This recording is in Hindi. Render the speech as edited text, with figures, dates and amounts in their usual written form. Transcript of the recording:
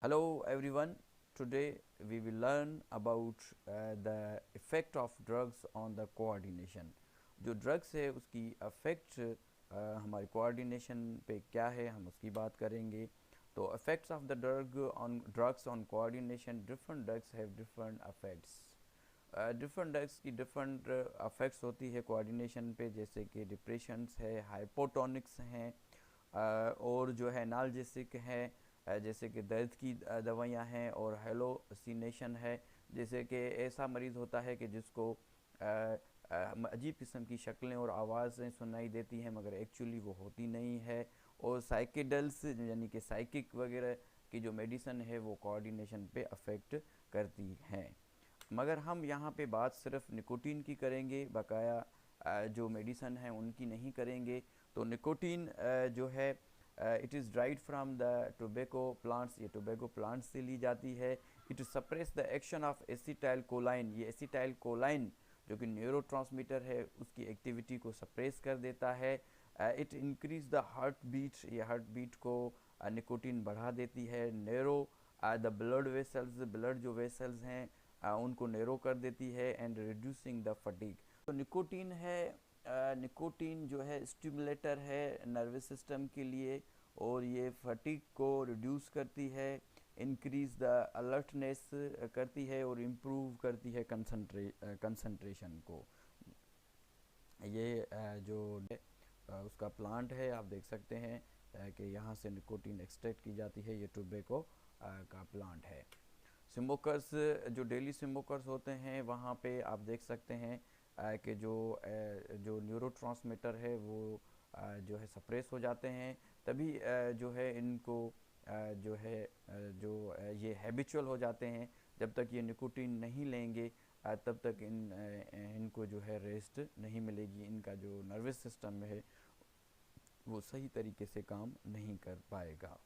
Hello everyone. Today we will learn about the effect of drugs on the coordination. जो ड्रग्स है उसकी अफेक्ट हमारे कोऑर्डिनेशन पे क्या है, हम उसकी बात करेंगे. तो effects of the drugs on coordination. Different drugs have different affects. Different drugs की डिफरेंट अफेक्ट्स होती है कोऑर्डिनेशन पे, जैसे कि डिप्रेशंस है, हाइपोटोनिक्स हैं, और जो है एनाल्जेसिक है, जैसे कि दर्द की दवाइयाँ हैं, और हेलोसिनेशन है, जैसे कि ऐसा मरीज़ होता है कि जिसको अजीब किस्म की शक्लें और आवाज़ें सुनाई देती हैं मगर एक्चुअली वो होती नहीं है. और साइकिडल्स यानी कि साइकिक वगैरह की जो मेडिसिन है वो कोऑर्डिनेशन पे अफेक्ट करती हैं. मगर हम यहाँ पे बात सिर्फ निकोटीन की करेंगे, बकाया जो मेडिसन हैं उनकी नहीं करेंगे. तो निकोटीन जो है it is dried from the tobacco plants. ये टोबैको प्लांट्स से ली जाती है. It suppress the action of acetyl कोलाइन. ये एसिटाइल कोलाइन जो कि न्यूरोट्रांसमीटर है उसकी एक्टिविटी को सप्रेस कर देता है. It increase the heart beat. ये हार्ट बीट को निकोटीन बढ़ा देती है. Narrow the blood vessels. Blood जो वेसल्स हैं उनको नैरो कर देती है. And reducing the fatigue. तो निकोटीन है, निकोटीन जो है स्टिमुलेटर है नर्वस सिस्टम के लिए, और ये फटीग को रिड्यूस करती है, इंक्रीज द अलर्टनेस करती है, और इम्प्रूव करती है कंसंट्रेशन को. ये जो उसका प्लांट है आप देख सकते हैं कि यहाँ से निकोटीन एक्सट्रैक्ट की जाती है. ये टोबैको का प्लांट है. स्मोकर्स, जो डेली स्मोकर्स होते हैं वहाँ पे आप देख सकते हैं कि जो न्यूरोट्रांसमीटर है वो जो है सप्रेस हो जाते हैं. तभी जो है इनको जो है ये हैबिचुअल हो जाते हैं. जब तक ये निकोटीन नहीं लेंगे तब तक इनको जो है रेस्ट नहीं मिलेगी. इनका जो नर्वस सिस्टम है वो सही तरीके से काम नहीं कर पाएगा.